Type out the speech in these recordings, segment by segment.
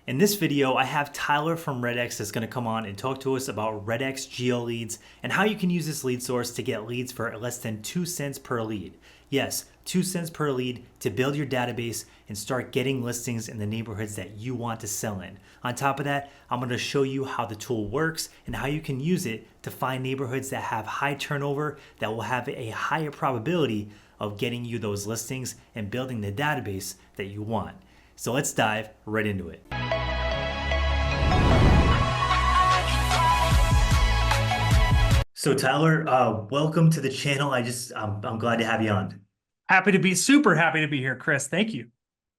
In this video, I have Tyler from REDX that's going to come on and talk to us about REDX Geo Leads and how you can use this lead source to get leads for less than 2 cents per lead. Yes, 2 cents per lead to build your database and start getting listings in the neighborhoods that you want to sell in. On top of that, I'm going to show you how the tool works and how you can use it to find neighborhoods that have high turnover that will have a higher probability of getting you those listings and building the database that you want. So let's dive right into it. So Tyler, welcome to the channel. I'm glad to have you on. Super happy to be here, Chris. Thank you.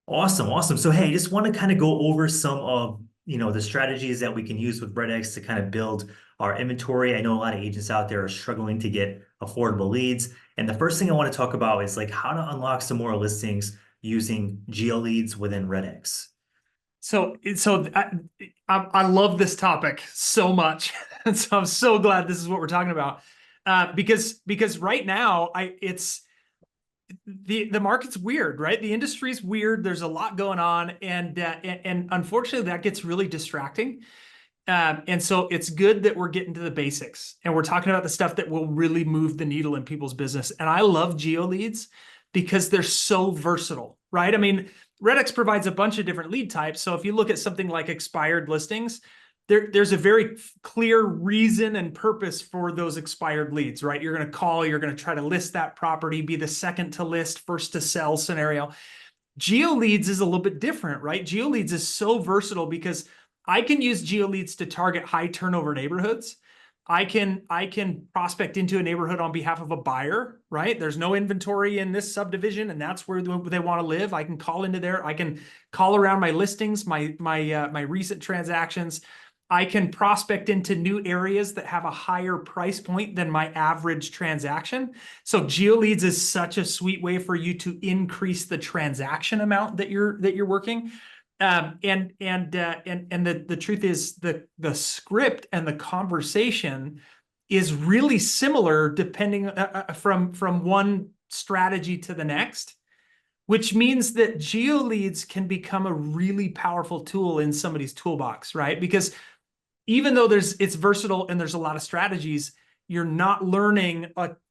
Awesome, awesome. So hey, just want to kind of go over some of the strategies that we can use with REDX to kind of build our inventory. I know a lot of agents out there are struggling to get affordable leads, and the first thing I want to talk about is like how to unlock some more listings using Geo Leads within REDX. I love this topic so much, and so I'm so glad this is what we're talking about. Because right now it's the market's weird, right? The industry's weird. There's a lot going on, and unfortunately that gets really distracting. And so it's good that we're getting to the basics and we're talking about the stuff that will really move the needle in people's business. And I love Geo Leads because they're so versatile, right? I mean, REDX provides a bunch of different lead types. So if you look at something like expired listings, there's a very clear reason and purpose for those expired leads, right? You're going to call, you're going to try to list that property, be the second to list, first to sell scenario. Geo Leads is a little bit different, right? Geo Leads is so versatile because I can use Geo Leads to target high turnover neighborhoods. I can prospect into a neighborhood on behalf of a buyer, right? There's no inventory in this subdivision, and that's where they want to live. I can call into there. I can call around my listings, my recent transactions. I can prospect into new areas that have a higher price point than my average transaction. So Geo Leads is such a sweet way for you to increase the transaction amount that you're working. And the truth is the script and the conversation is really similar depending from one strategy to the next, which means that Geo Leads can become a really powerful tool in somebody's toolbox, right? Because even though it's versatile and there's a lot of strategies, you're not learning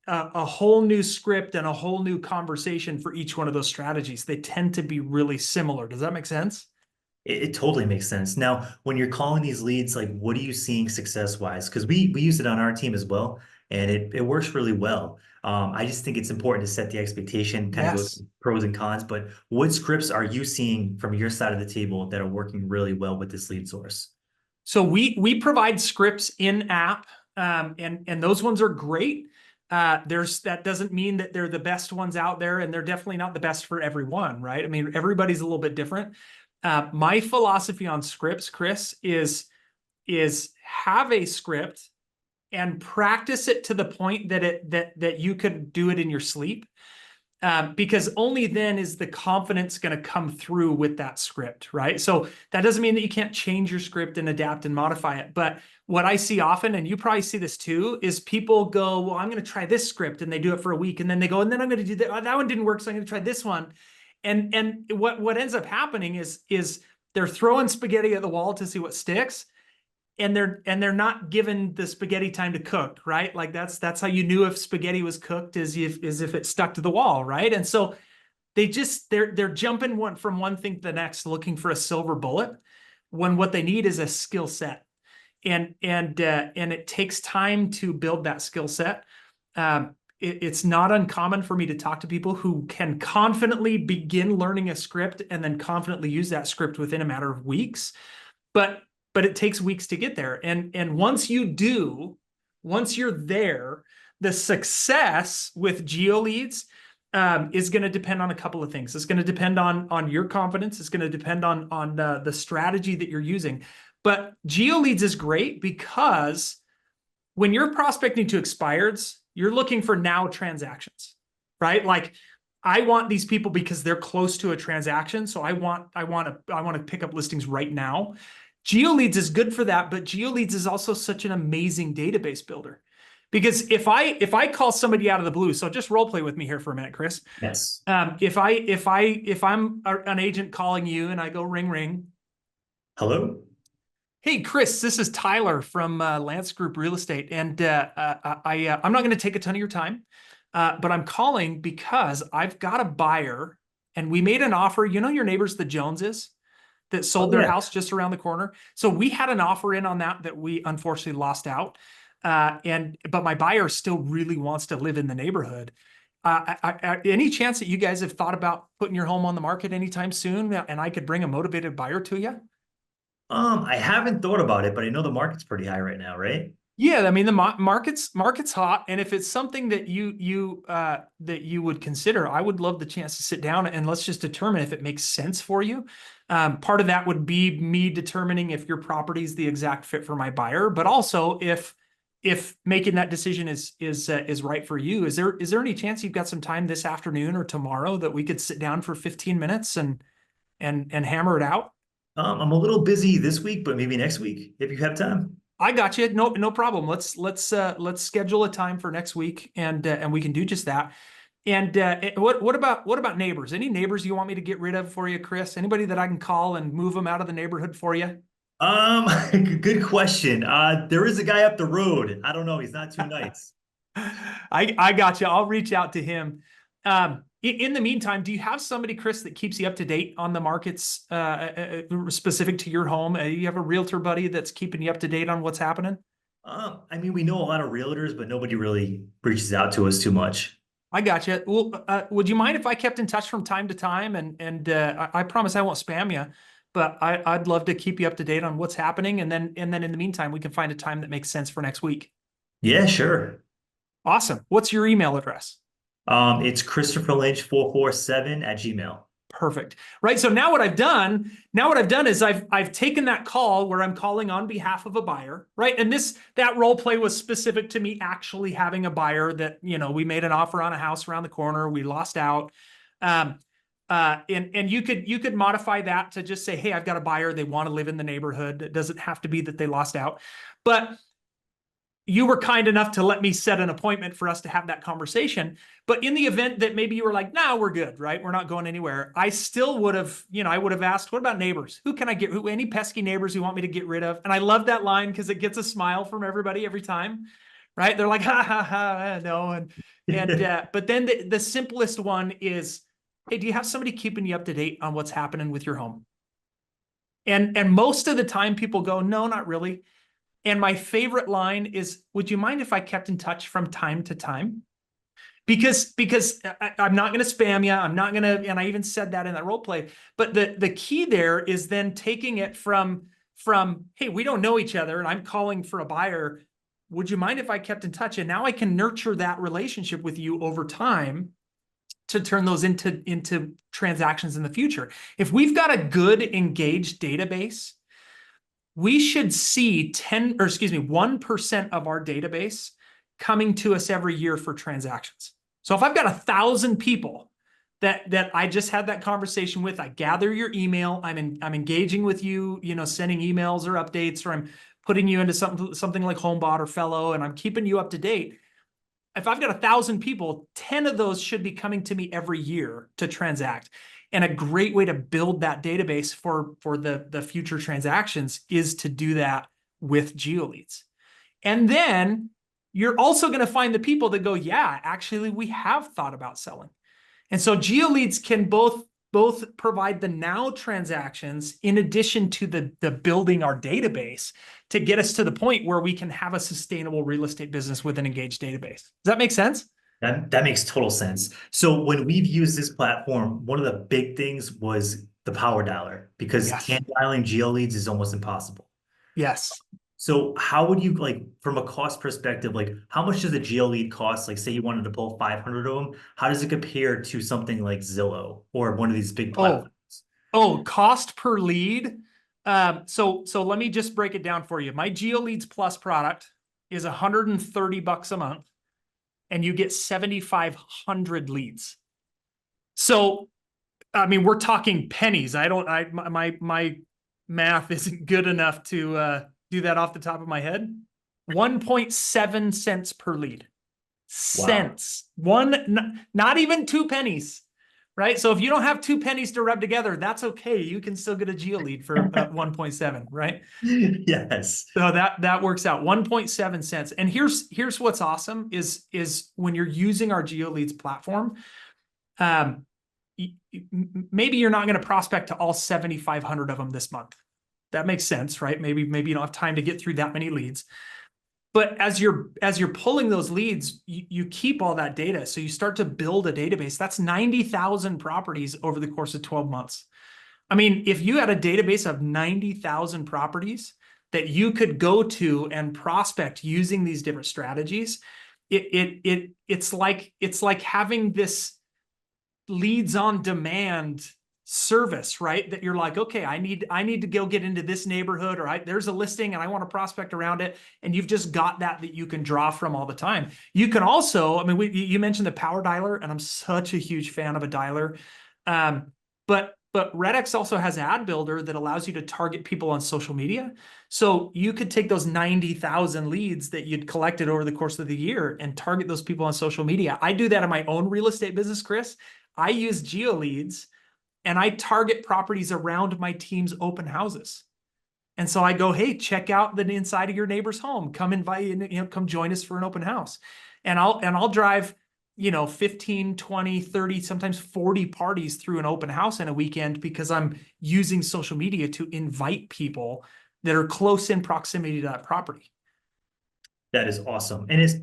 a whole new script and a whole new conversation for each one of those strategies. They tend to be really similar. Does that make sense? It totally makes sense. Now, when you're calling these leads, like what are you seeing success-wise? Because we use it on our team as well, and it works really well. I just think it's important to set the expectation, kind of go Yes. through pros and cons, but what scripts are you seeing from your side of the table that are working really well with this lead source? So we provide scripts in app, and those ones are great. That doesn't mean that they're the best ones out there, and they're definitely not the best for everyone, right? I mean, everybody's a little bit different. My philosophy on scripts, Chris, is have a script and practice it to the point that you could do it in your sleep. Because only then is the confidence going to come through with that script, right? So that doesn't mean that you can't change your script and adapt and modify it. But what I see often, and you probably see this too, is people go, well, I'm going to try this script, and they do it for a week, and then they go, and then I'm going to do that. Oh, that one didn't work, so I'm going to try this one. And what ends up happening is they're throwing spaghetti at the wall to see what sticks, and they're not given the spaghetti time to cook, right? Like that's how you knew if spaghetti was cooked is if it stuck to the wall, right? And so they're jumping from one thing to the next, looking for a silver bullet, when what they need is a skill set, and it takes time to build that skill set. It's not uncommon for me to talk to people who can confidently begin learning a script and then confidently use that script within a matter of weeks, but it takes weeks to get there. And once you're there, the success with Geo Leads is going to depend on a couple of things. It's going to depend on your confidence. It's going to depend on the strategy that you're using. But Geo Leads is great because when you're prospecting to expireds, you're looking for now transactions, right? Like, I want these people because they're close to a transaction. So I want to pick up listings right now. Geo Leads is good for that, but Geo Leads is also such an amazing database builder. Because if I call somebody out of the blue, so just role play with me here for a minute, Chris. Yes. If I'm an agent calling you and I go ring ring, Hello? Hey, Chris, this is Tyler from Lance Group Real Estate, and I'm not going to take a ton of your time, but I'm calling because I've got a buyer, and we made an offer. You know your neighbors, the Joneses, that Oh sold their yeah. house just around the corner. So we had an offer in on that we unfortunately lost out, but my buyer still really wants to live in the neighborhood. Any chance that you guys have thought about putting your home on the market anytime soon, and I could bring a motivated buyer to you? I haven't thought about it, but I know the market's pretty high right now, right? Yeah, I mean the market's hot, and if it's something that you would consider, I would love the chance to sit down and let's just determine if it makes sense for you. Part of that would be me determining if your property is the exact fit for my buyer, but also if making that decision is right for you. Is there any chance you've got some time this afternoon or tomorrow that we could sit down for 15 minutes and hammer it out? I'm a little busy this week, but maybe next week if you have time. I got you. No problem. Let's schedule a time for next week and we can do just that. And what about neighbors? Any neighbors you want me to get rid of for you, Chris? Anybody that I can call and move them out of the neighborhood for you? Um, good question. There is a guy up the road. I don't know. He's not too nice. I got you. I'll reach out to him. In the meantime, do you have somebody, Chris, that keeps you up to date on the markets specific to your home? You have a realtor buddy that's keeping you up to date on what's happening? I mean, we know a lot of realtors, but nobody really reaches out to us too much. I got you. Well, would you mind if I kept in touch from time to time? And I promise I won't spam you, but I'd love to keep you up to date on what's happening. And then in the meantime, we can find a time that makes sense for next week. Yeah, sure. Awesome. What's your email address? It's Christopher Lynch 447 at Gmail. Perfect. Right. So now what I've done is I've taken that call where I'm calling on behalf of a buyer, right? And that role play was specific to me actually having a buyer that, we made an offer on a house around the corner, we lost out. And you could modify that to just say, hey, I've got a buyer, they want to live in the neighborhood. It doesn't have to be that they lost out. But you were kind enough to let me set an appointment for us to have that conversation. But in the event that maybe you were like, nah, we're good, right? We're not going anywhere. I still would have, I would have asked, what about neighbors? Who can I get, any pesky neighbors you want me to get rid of? And I love that line because it gets a smile from everybody every time, right? They're like, ha, ha, ha, no. But then the simplest one is, hey, do you have somebody keeping you up to date on what's happening with your home? And most of the time people go, no, not really. And my favorite line is, would you mind if I kept in touch from time to time? Because I'm not going to spam you. I'm not going to, and I even said that in that role play. But the key there is then taking it from, hey, we don't know each other and I'm calling for a buyer. Would you mind if I kept in touch? And now I can nurture that relationship with you over time to turn those into transactions in the future. If we've got a good engaged database, we should see 1% of our database coming to us every year for transactions. So if I've got 1,000 people that I just had that conversation with, I gather your email, I'm engaging with you, sending emails or updates, or I'm putting you into something like HomeBot or Fellow, and I'm keeping you up to date. If I've got 1,000 people, 10 of those should be coming to me every year to transact. And a great way to build that database for the future transactions is to do that with GeoLeads. And then you're also going to find the people that go, yeah, actually, we have thought about selling. And so GeoLeads can both provide the now transactions in addition to the building our database to get us to the point where we can have a sustainable real estate business with an engaged database. Does that make sense? That makes total sense. So when we've used this platform, one of the big things was the power dialer because Yes. hand dialing geo leads is almost impossible. Yes. So how would you like from a cost perspective, like how much does a geo lead cost? Like say you wanted to pull 500 of them, how does it compare to something like Zillow or one of these big Oh, platforms? cost per lead. So let me just break it down for you. My GeoLeads Plus product is $130 a month, and you get 7,500 leads. So, I mean, we're talking pennies. My math isn't good enough to do that off the top of my head. 1.7 cents per lead. Wow. Cents. Not even 2 pennies. right? So if you don't have two pennies to rub together, that's okay. You can still get a geo lead for 1.7, right? Yes. So that works out 1.7 cents. And here's what's awesome is when you're using our geo leads platform, um, maybe you're not going to prospect to all 7,500 of them this month. That makes sense, right? Maybe you don't have time to get through that many leads. But as you're pulling those leads, you keep all that data. So you start to build a database. That's 90,000 properties over the course of 12 months. I mean, if you had a database of 90,000 properties that you could go to and prospect using these different strategies, it's like having this leads on demand service, right? That you're like, okay, I need to go get into this neighborhood, or there's a listing and I want to prospect around it. And you've just got that you can draw from all the time. You can also, I mean, you mentioned the power dialer, and I'm such a huge fan of a dialer. But REDX also has ad builder that allows you to target people on social media. So you could take those 90,000 leads that you'd collected over the course of the year and target those people on social media. I do that in my own real estate business, Chris. I use geo leads and I target properties around my team's open houses. And so I go, hey, check out the inside of your neighbor's home. Come invite, come join us for an open house. And I'll drive, 15, 20, 30, sometimes 40 parties through an open house in a weekend because I'm using social media to invite people that are close in proximity to that property. That is awesome. And it's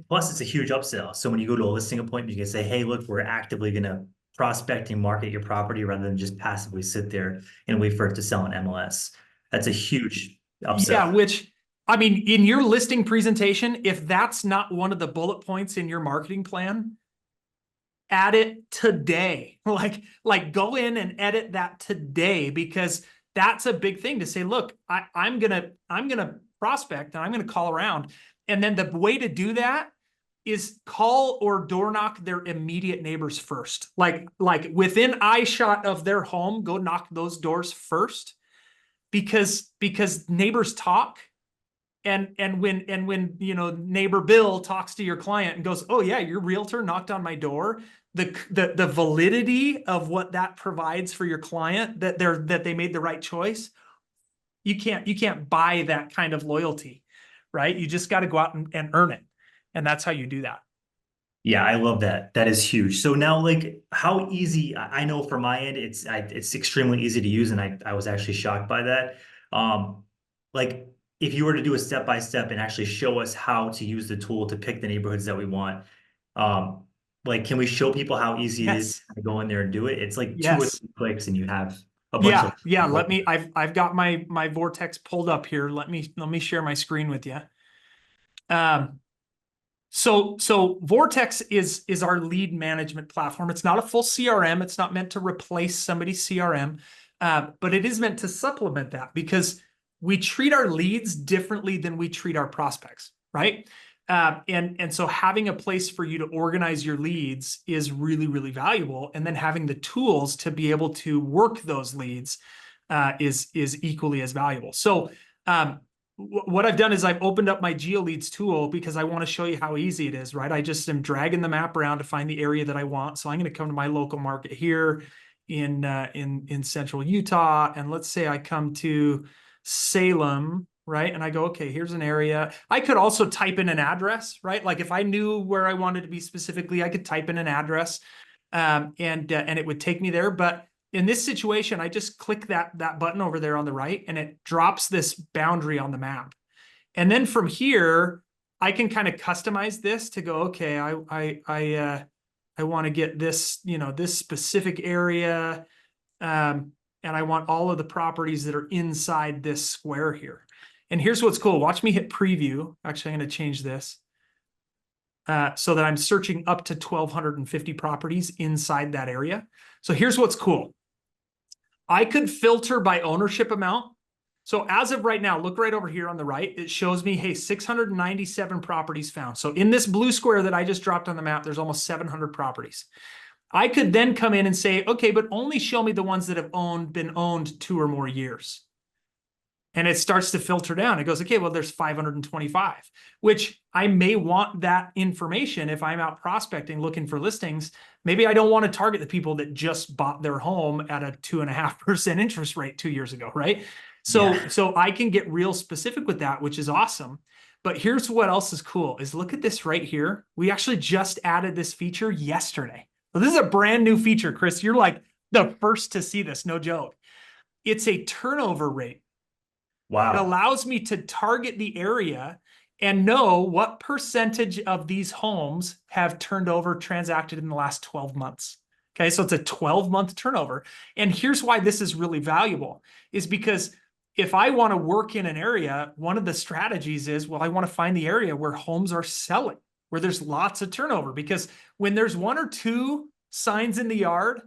a huge upsell. So when you go to a listing appointment, you can say, hey, look, we're actively going to prospect and market your property rather than just passively sit there and wait for it to sell on MLS. That's a huge upsell. Yeah, which, I mean, in your listing presentation, if that's not one of the bullet points in your marketing plan, add it today. Like go in and edit that today, because that's a big thing to say, look, I'm gonna prospect and I'm gonna call around. And then the way to do that is call or door knock their immediate neighbors first. Like within eye shot of their home, go knock those doors first, because neighbors talk. And when neighbor Bill talks to your client and goes, oh yeah, your realtor knocked on my door, the validity of what that provides for your client, that they made the right choice, you can't buy that kind of loyalty, right? You just got to go out and earn it. And that's how you do that. Yeah, I love that. That is huge. So now, like, how easy? I know from my end, it's extremely easy to use, and I was actually shocked by that. Like, if you were to do a step by step and actually show us how to use the tool to pick the neighborhoods that we want, um, like, can we show people how easy it is Yes. to go in there and do it? It's like two or Yes. three clicks, and you have a bunch of. Yeah. I've got my Vortex pulled up here. Let me share my screen with you. So Vortex is our lead management platform. It's not a full CRM. It's not meant to replace somebody's CRM, but it is meant to supplement that, because we treat our leads differently than we treat our prospects, right? And so having a place for you to organize your leads is really, really valuable. And then having the tools to be able to work those leads is equally as valuable. So what I've done is I've opened up my Geo Leads tool because I want to show you how easy it is, right? I just am dragging the map around to find the area that I want. So I'm going to come to my local market here in central Utah. And let's say I come to Salem, right? And I go, okay, here's an area. I could also type in an address, right? Like if I knew where I wanted to be specifically, I could type in an address and it would take me there. But in this situation, I just click that button over there on the right, and it drops this boundary on the map. And then from here, I can kind of customize this to go, okay, I want to get this, this specific area, and I want all of the properties that are inside this square here. And here's what's cool. Watch me hit preview. Actually, I'm going to change this so that I'm searching up to 1,250 properties inside that area. So here's what's cool. I could filter by ownership amount. So as of right now, look right over here on the right. It shows me, hey, 697 properties found. So in this blue square that I just dropped on the map, there's almost 700 properties. I could then come in and say, okay, but only show me the ones that have been owned 2 or more years. And it starts to filter down. It goes, okay, well, there's 525, which I may want that information if I'm out prospecting looking for listings. Maybe I don't want to target the people that just bought their home at a 2.5% interest rate 2 years ago, right? So, Yeah. so I can get real specific with that, which is awesome. But here's what else is cool is look at this right here. We actually just added this feature yesterday. So this is a brand new feature, Chris. You're like the first to see this, no joke. It's a turnover rate. It Wow. allows me to target the area and know what percentage of these homes have turned over, transacted in the last 12 months. Okay, so it's a 12-month turnover. And here's why this is really valuable is because if I want to work in an area, one of the strategies is, well, I want to find the area where homes are selling, where there's lots of turnover. Because when there's one or two signs in the yard,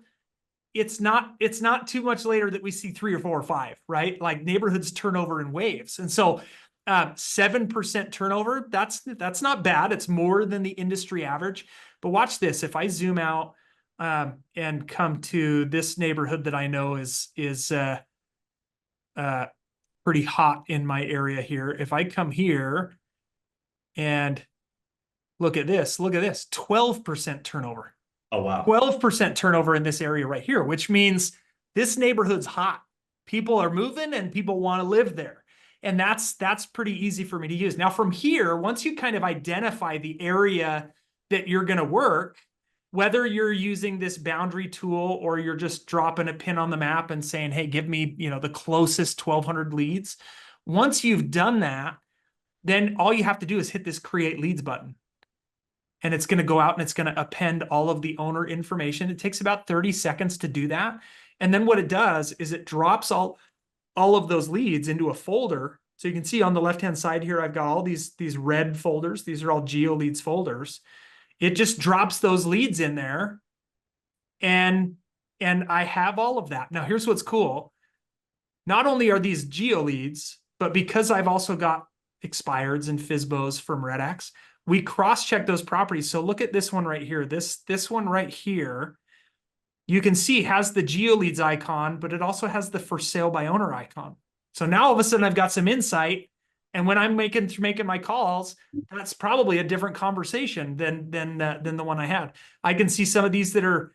it's not too much later that we see 3 or 4 or 5, right? Like neighborhoods turn over in waves. And so 7% turnover, that's not bad. It's more than the industry average. But watch this. If I zoom out and come to this neighborhood that I know is pretty hot in my area here. If I come here and look at this, 12% turnover. Oh, wow. 12% turnover in this area right here, which means this neighborhood's hot. People are moving and people want to live there. And that's pretty easy for me to use. Now from here, once you kind of identify the area that you're going to work, whether you're using this boundary tool or you're just dropping a pin on the map and saying, hey, give me, the closest 1,200 leads. Once you've done that, then all you have to do is hit this create leads button. And it's going to go out and it's going to append all of the owner information. It takes about 30 seconds to do that. And then what it does is it drops all of those leads into a folder. So you can see on the left-hand side here, I've got all these red folders. These are all Geo Leads folders. It just drops those leads in there. And I have all of that. Now, here's what's cool. Not only are these Geo Leads, but because I've also got expireds and FSBOs from REDX, we cross-check those properties. So look at this one right here. This one right here, you can see has the Geo Leads icon, but it also has the for sale by owner icon. So now all of a sudden I've got some insight. And when I'm making my calls, that's probably a different conversation than the one I had. I can see some of these that are,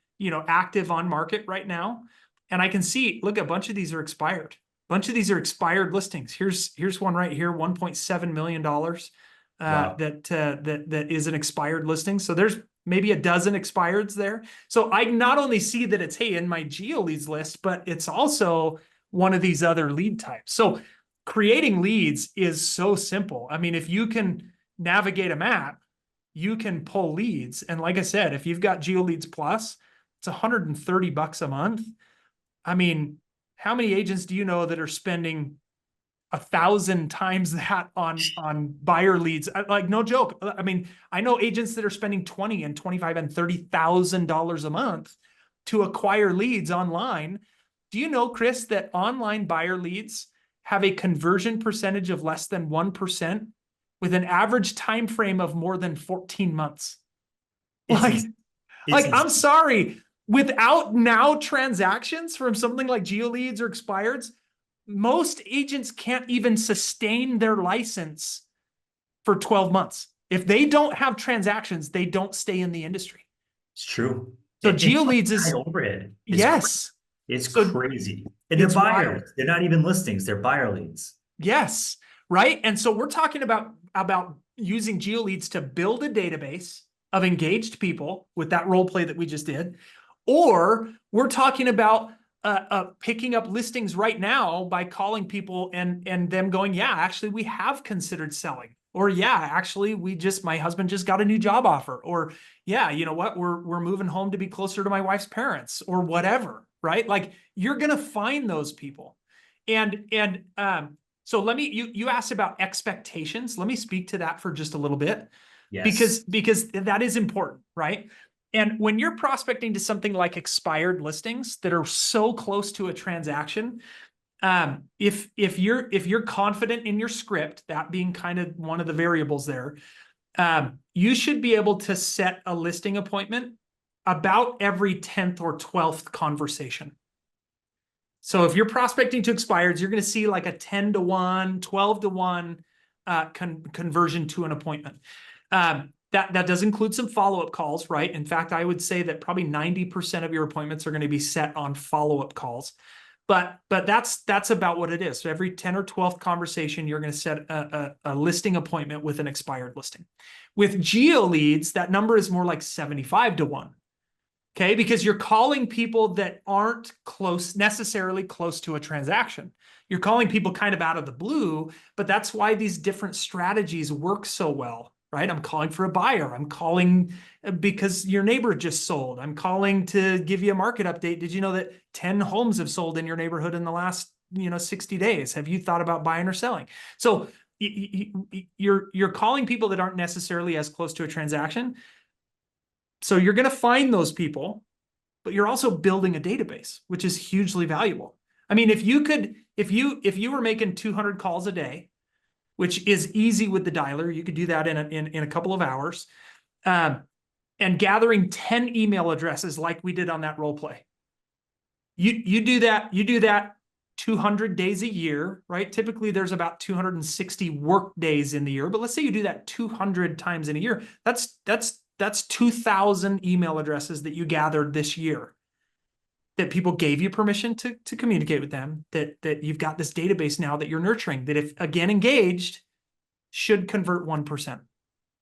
active on market right now. And I can see, look, a bunch of these are expired. A bunch of these are expired listings. Here's one right here, $1.7 million. Wow. That is an expired listing. So there's maybe a dozen expireds there. So I not only see that it's, hey, in my Geo Leads list, but it's also one of these other lead types. So creating leads is so simple. I mean, if you can navigate a map, you can pull leads. And like I said, if you've got Geo Leads Plus, it's $130 a month. I mean, how many agents do you know that are spending 1,000 times that on buyer leads? Like, no joke. I mean, I know agents that are spending 20 and 25 and $30,000 a month to acquire leads online. Do you know, Chris, that online buyer leads have a conversion percentage of less than 1% with an average time frame of more than 14 months? It's, Like, ins- it's, I'm ins- sorry, without now transactions from something like Geo Leads or expireds, most agents can't even sustain their license for 12 months. If they don't have transactions, they don't stay in the industry. it's true. So It's Geo such Leads high is, overhead. yes. It's So crazy. And they're it's wild. buyers. They're not even listings. They're buyer leads. Yes. Right. And so we're talking about using Geo Leads to build a database of engaged people with that role play that we just did. Or we're talking about picking up listings right now by calling people and them going, yeah, actually, we have considered selling. Or yeah, actually, my husband just got a new job offer. Or yeah, you know what, we're moving home to be closer to my wife's parents or whatever, right? Like you're gonna find those people. So you asked about expectations. Let me speak to that for just a little bit Yes. because that is important, right? And when you're prospecting to something like expired listings that are so close to a transaction, if you're confident in your script, that being kind of one of the variables there, you should be able to set a listing appointment about every 10th or 12th conversation. So if you're prospecting to expireds, you're going to see like a 10-to-1, 12-to-1 conversion to an appointment. That does include some follow-up calls, right? In fact, I would say that probably 90% of your appointments are going to be set on follow-up calls. But that's about what it is. So every 10 or 12th conversation, you're going to set a listing appointment with an expired listing. With Geo Leads, that number is more like 75-to-1. Okay, because you're calling people that aren't necessarily close to a transaction. You're calling people kind of out of the blue, but that's why these different strategies work so well, right? I'm calling for a buyer. I'm calling because your neighbor just sold. I'm calling to give you a market update. Did you know that 10 homes have sold in your neighborhood in the last, 60 days? Have you thought about buying or selling? So you're calling people that aren't necessarily as close to a transaction. So you're going to find those people, but you're also building a database, which is hugely valuable. I mean, if you were making 200 calls a day, which is easy with the dialer, you could do that in a couple of hours, and gathering 10 email addresses like we did on that role play. You do that 200 days a year, right? Typically there's about 260 work days in the year, but let's say you do that 200 times in a year. That's 2,000 email addresses that you gathered this year, that people gave you permission to communicate with them, that you've got this database now that you're nurturing, that if again engaged, should convert 1%.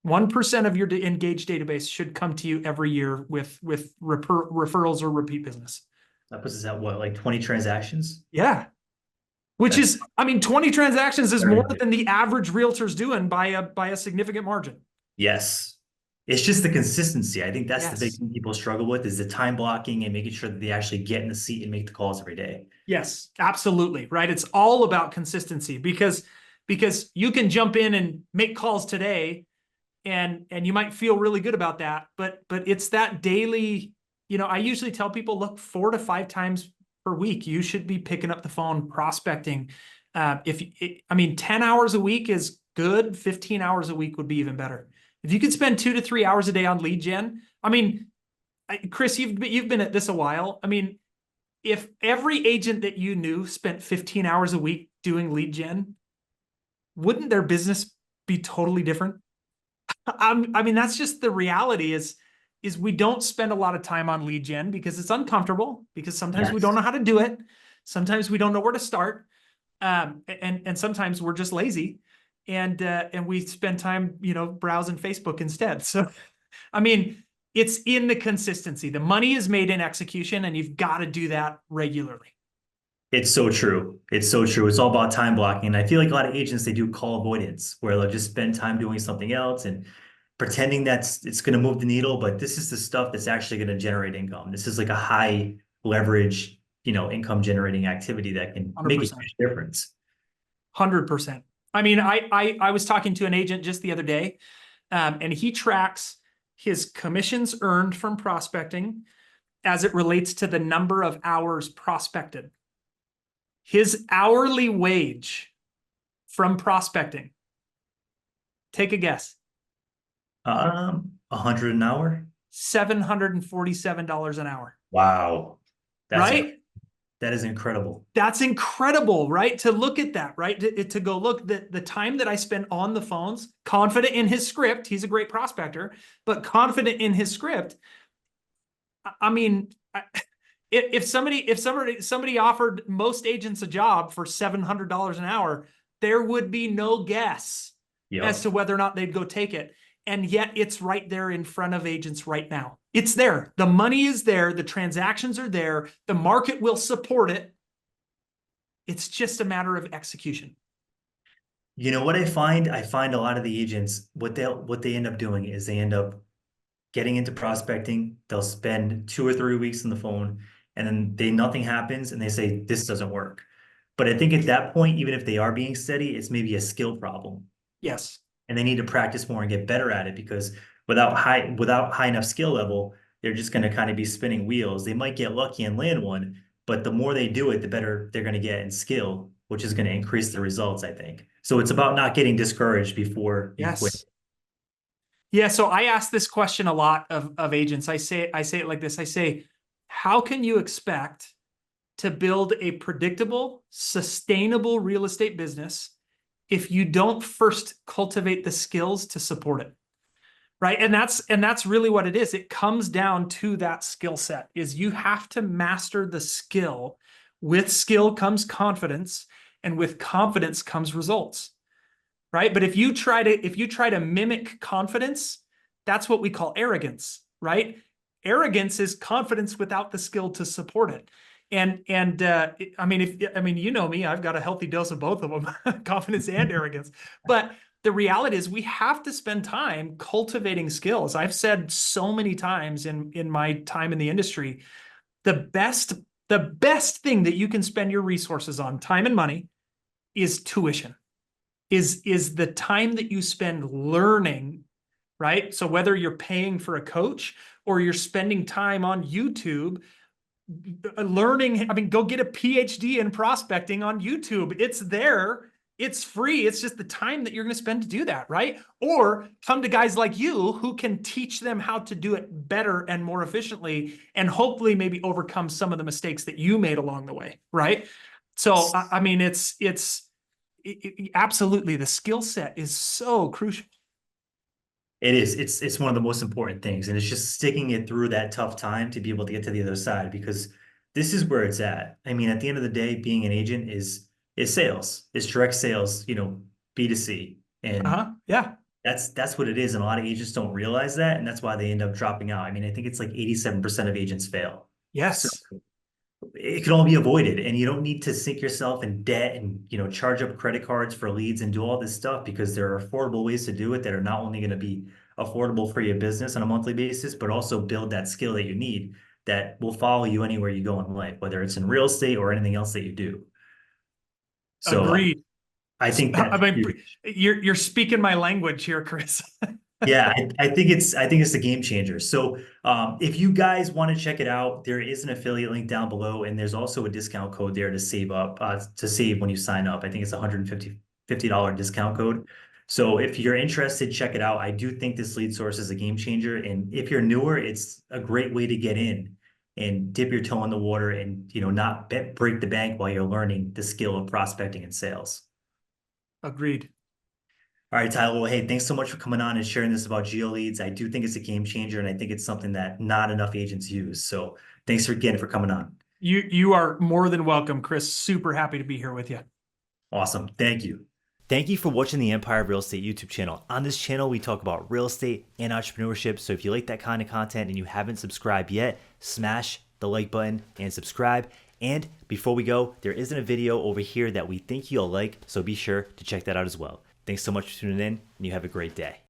1% of your engaged database should come to you every year with referrals or repeat business. That puts us at what, like 20 transactions? Yeah. Which That's is, I mean, 20 transactions is very more good. than the average realtor's doing by a significant margin. Yes. It's just the consistency. I think that's the big Yes. thing people struggle with is the time blocking and making sure that they actually get in the seat and make the calls every day. Yes, absolutely. Right. It's all about consistency because you can jump in and make calls today and you might feel really good about that, but it's that daily, I usually tell people, look, 4 to 5 times per week, you should be picking up the phone, prospecting. 10 hours a week is good. 15 hours a week would be even better. If you could spend 2 to 3 hours a day on lead gen, Chris, you've been at this a while. I mean, if every agent that you knew spent 15 hours a week doing lead gen, wouldn't their business be totally different? That's just the reality is we don't spend a lot of time on lead gen because it's uncomfortable, because sometimes we don't Yes. know how to do it. Sometimes we don't know where to start. And sometimes we're just lazy and we spend time, browsing Facebook instead. So, I mean, it's in the consistency. The money is made in execution, and you've got to do that regularly. It's so true. It's so true. It's all about time blocking. And I feel like a lot of agents, they do call avoidance where they'll just spend time doing something else and pretending it's going to move the needle. But this is the stuff that's actually going to generate income. This is like a high leverage, income generating activity that can make a 100%. huge difference. 100%. I mean, I was talking to an agent just the other day, and he tracks his commissions earned from prospecting as it relates to the number of hours prospected. His hourly wage from prospecting, take a guess. 100 an hour. $747 an hour. Wow. That's Right? that is incredible. That's incredible, right? To look at that, right? To go look, the time that I spent on the phones, confident in his script, he's a great prospector, but confident in his script. I mean, if somebody offered most agents a job for $700 an hour, there would be no guess as Yep. to whether or not they'd go take it. And yet it's right there in front of agents right now. It's there. The money is there. The transactions are there. The market will support it. It's just a matter of execution. You know what I find? I find a lot of the agents, what they end up doing is they end up getting into prospecting. They'll spend 2 or 3 weeks on the phone and then nothing happens and they say, this doesn't work. But I think at that point, even if they are being steady, it's maybe a skill problem. Yes. And they need to practice more and get better at it because without high enough skill level, they're just going to kind of be spinning wheels. They might get lucky and land one, but the more they do it, the better they're going to get in skill, which is going to increase the results, I think. So it's about not getting discouraged before you quit. Yes. Yeah. So I ask this question a lot of agents. I say it like this. I say, how can you expect to build a predictable, sustainable real estate business if you don't first cultivate the skills to support it. Right. And that's really what it is. It comes down to that skill set is you have to master the skill. With skill comes confidence, and with confidence comes results. Right. But if you try to mimic confidence, that's what we call arrogance. Right. Arrogance is confidence without the skill to support it. And I mean, you know me, I've got a healthy dose of both of them, confidence and arrogance. But the reality is we have to spend time cultivating skills. I've said so many times in my time in the industry, the best thing that you can spend your resources on, time and money, is tuition, is the time that you spend learning, right? So whether you're paying for a coach or you're spending time on YouTube learning, I mean, go get a PhD in prospecting on YouTube. It's there. It's free. It's just the time that you're going to spend to do that, right? Or come to guys like you who can teach them how to do it better and more efficiently, and hopefully maybe overcome some of the mistakes that you made along the way, right? So, I mean, absolutely, the skill set is so crucial. It is. It's one of the most important things, and it's just sticking it through that tough time to be able to get to the other side, because this is where it's at. I mean, at the end of the day, being an agent is sales. It's direct sales, B2C. And Yeah. that's what it is. And a lot of agents don't realize that, and that's why they end up dropping out. I mean, I think it's like 87% of agents fail. So Yes. it can all be avoided, and you don't need to sink yourself in debt and charge up credit cards for leads and do all this stuff, because there are affordable ways to do it that are not only going to be affordable for your business on a monthly basis, but also build that skill that you need that will follow you anywhere you go in life, whether it's in real estate or anything else that you do. So Agreed. I think I that's mean, huge. you're speaking my language here, Chris. Yeah, I think it's a game changer. So if you guys want to check it out, there is an affiliate link down below, and there's also a discount code there to save when you sign up. I think it's $150 discount code. So if you're interested, check it out. I do think this lead source is a game changer, and if you're newer, it's a great way to get in and dip your toe in the water and not break the bank while you're learning the skill of prospecting and sales. Agreed. All right, Tyler. Well, hey, thanks so much for coming on and sharing this about Geo Leads. I do think it's a game changer, and I think it's something that not enough agents use. So thanks again for coming on. You are more than welcome, Chris. Super happy to be here with you. Awesome. Thank you. Thank you for watching the Empire of Real Estate YouTube channel. On this channel, we talk about real estate and entrepreneurship. So if you like that kind of content and you haven't subscribed yet, smash the like button and subscribe. And before we go, there isn't a video over here that we think you'll like, so be sure to check that out as well. Thanks so much for tuning in, and you have a great day.